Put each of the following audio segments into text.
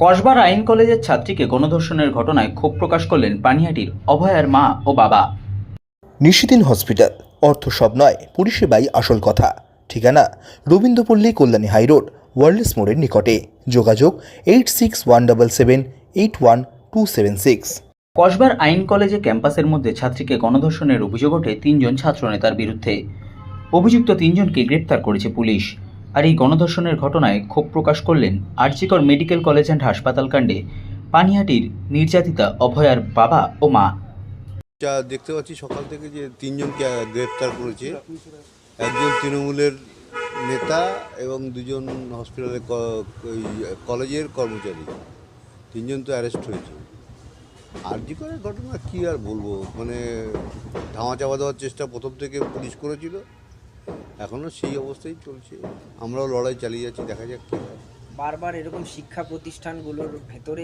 কসবার আইন কলেজের ছাত্রীকে গণধর্ষণের ঘটনায় ক্ষোভ প্রকাশ করলেন পানিহাটির অভয়ার মা ও বাবা। নিশিদিন হসপিটাল, অর্থ সব নয়, পরিষেবাই আসল কথা। ঠিকানা রবীন্দ্রপল্লী, কল্যাণী হাইরোড, ওয়ার্ল্ডস মোড়ের নিকটে। যোগাযোগ 8617778276। কসবার আইন কলেজে ক্যাম্পাসের মধ্যে ছাত্রীকে গণধর্ষণের অভিযোগ ওঠে 3 জন ছাত্রনেতার বিরুদ্ধে। অভিযুক্ত 3 জনকে গ্রেপ্তার করেছে পুলিশ। আর এই গণধর্ষণের ঘটনায় ক্ষোভ প্রকাশ করলেন আরজিকর মেডিকেল কলেজ অ্যান্ড হাসপাতাল কাণ্ডে পানিহাটির নির্যাতিতা অভয়ার বাবা ও মা। যা দেখতে পাচ্ছি সকাল থেকে যে 3 জনকে গ্রেপ্তার করেছে, একজন তৃণমূলের নেতা এবং 2 জন হসপিটালের কলেজের কর্মচারী। 3 জন তো অ্যারেস্ট হয়েছে। আরজি করের ঘটনা কি আর বলবো, মানে ধামাচাপা দেওয়ার চেষ্টা প্রথম থেকে পুলিশ করেছিল, এখনও সেই অবস্থায় চলছে। আমরাও লড়াই চালিয়ে যাচ্ছি, দেখা যাক কী হয়। বারবার এরকম শিক্ষা প্রতিষ্ঠানগুলোর ভেতরে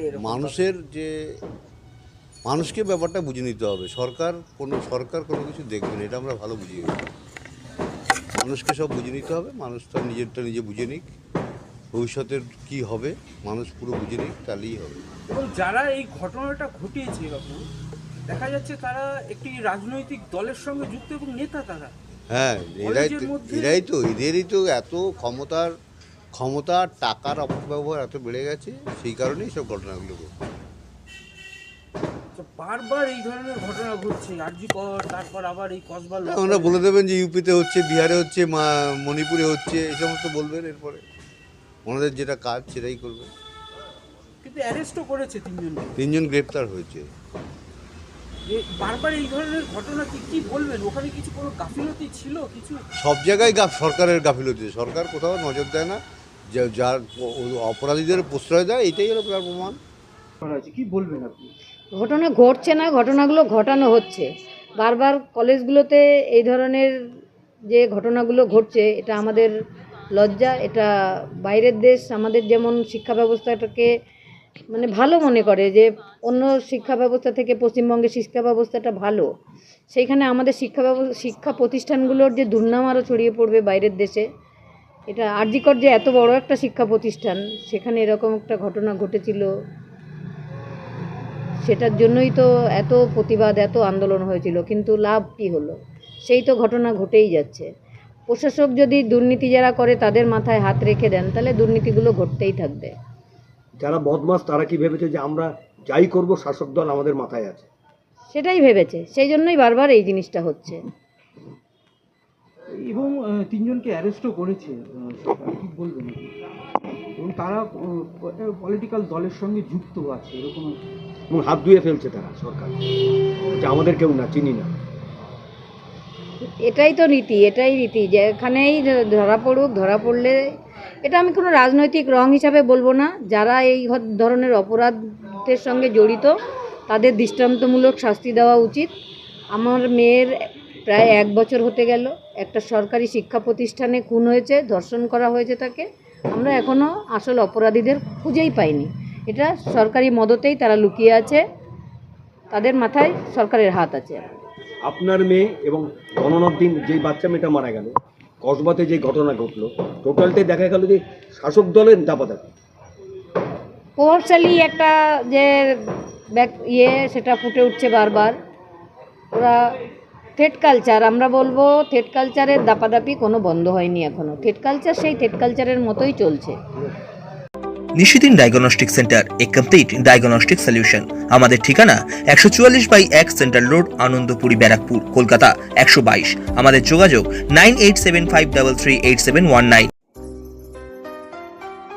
মানুষকে ব্যাপারটা বুঝে নিতে হবে। সরকার কোনো কিছু দেখবে না, এটা আমরা ভালো বুঝি। মানুষকে সব বুঝে নিতে হবে, মানুষ তার নিজেরটা নিজে বুঝে নিক। ভবিষ্যতের কি হবে মানুষ পুরো বুঝে নিক, তাহলেই হবে। এবং যারা এই ঘটনাটা ঘটিয়েছে বাবু, দেখা যাচ্ছে তারা একটি রাজনৈতিক দলের সঙ্গে যুক্ত এবং নেতা তারা। হ্যাঁ, এদেরই তো এত ক্ষমতা টাকার অপব্যবহার এত বেড়ে গেছে, সেই কারণেই সব ঘটনাগুলো ঘটছে। বারবার এই ধরনের ঘটনা ঘটছে, আরজি কর, তারপর আবার এই কসবা। আমরা বলে দেবেন যে ইউপিতে হচ্ছে, বিহারে হচ্ছে, মণিপুরে হচ্ছে, এই সমস্ত বলবেন। এরপরে ওনাদের যেটা কাজ সেটাই করবে। কিন্তু অ্যারেস্টও করেছে 3 জন গ্রেপ্তার হয়েছে। বারবার এই ধরনের ঘটনা কি বলবেন? ওখানে কিছু কোনো গাফিলতি ছিল? কিছু সব জায়গায় সরকারের গাফিলতি, সরকার কোথাও নজর দেয় না, যার অপরাধীদের প্রশ্রয় দেয়, এটাই হলো তার প্রমাণ। কি বলবেন আপনি? ঘটনা ঘটছে না, ঘটনাগুলো ঘটানো হচ্ছে। বারবার কলেজগুলোতে এই ধরনের যে ঘটনাগুলো ঘটছে, এটা আমাদের লজ্জা। এটা বাইরের দেশ আমাদের যেমন শিক্ষা ব্যবস্থাটাকে মানে ভালো মনে করে, যে অন্য শিক্ষা ব্যবস্থা থেকে পশ্চিমবঙ্গের শিক্ষা ব্যবস্থাটা ভালো, সেইখানে আমাদের শিক্ষা প্রতিষ্ঠানগুলোর যে দুর্নাম আরও ছড়িয়ে পড়বে বাইরের দেশে। এটা আরজিকর যে এত বড় একটা শিক্ষা প্রতিষ্ঠান, সেখানে এরকম একটা ঘটনা ঘটেছিল, সেটার জন্যই তো এত প্রতিবাদ, এত আন্দোলন হয়েছিল। কিন্তু লাভ কি হলো? সেই তো ঘটনা ঘটেই যাচ্ছে। প্রশাসক যদি দুর্নীতি যারা করে তাদের মাথায় হাত রেখে দেন, তাহলে দুর্নীতিগুলো ঘটতেই থাকবে। যারা বদমাস তারা কি ভেবেছে যে আমরা যাই করব শাসক দল আমাদের মাথায় আছে? সেটাই ভেবেছে, সেই জন্যই বারবার এই জিনিসটা হচ্ছে। এবং 3 জনকে অ্যারেস্টও করেছে, কি বলবেন? এবং তারা পলিটিক্যাল দলের সঙ্গে যুক্ত আছে এরকম, এবং হাত ধুয়ে ফেলছে তারা সরকার, যে আমাদের কেউ না, চিনি না। এটাই তো রীতি, এটাই রীতি, যেখানেই ধরা পড়ুক, ধরা পড়লে এটা আমি কোনো রাজনৈতিক রং হিসাবে বলবো না। যারা এই ধরনের অপরাধের সঙ্গে জড়িত তাদের দৃষ্টান্তমূলক শাস্তি দেওয়া উচিত। আমার মেয়ের প্রায় 1 বছর হতে গেল, একটা সরকারি শিক্ষা প্রতিষ্ঠানে খুন হয়েছে, ধর্ষণ করা হয়েছে তাকে। আমরা এখনও আসল অপরাধীদের খুঁজেই পাইনি। এটা সরকারি মদতেই তারা লুকিয়ে আছে, তাদের মাথায় সরকারের হাত আছে। আপনার মেয়ে এবং গণনার দিন যেই বাচ্চা মেয়েটা মারা গেল, কসবাতে যে ঘটনা ঘটলো, টোটালটাই দেখা গেল যে শাসক দলের দাপাদাপি। প্রভাবশালী একটা যে সেটা ফুটে উঠছে বারবার। ওরা থ্রেড কালচার, আমরা বলবো থ্রেড কালচারের দাপাদাপি কোনো বন্ধ হয়নি এখনও। থ্রেড কালচার সেই থ্রেড কালচারের মতোই চলছে। নিশিদিন ডায়াগনস্টিক সেন্টার, এ কমপ্লিট ডায়াগনস্টিক সলিউশন। আমাদের ঠিকানা 144/1 সেন্ট্রাল রোড, আনন্দপুরি, ব্যারাকপুর, কলকাতা 122। আমাদের যোগাযোগ 9875338719।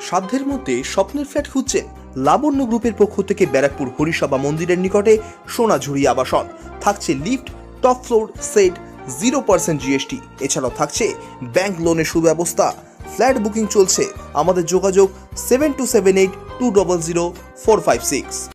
সাধ্যের মধ্যে স্বপ্নের ফ্ল্যাট খুঁজছেন? লাবণ্য গ্রুপের পক্ষ থেকে ব্যারাকপুর হরিসভা মন্দিরের নিকটে সোনাঝুরি আবাসন। থাকছে lift, top floor, set, 0% GST। এছাড়াও থাকছে ব্যাংক লোনের সুব্যবস্থা। ফ্ল্যাট বুকিং চলছে। আমাদের যোগাযোগ 7278200456।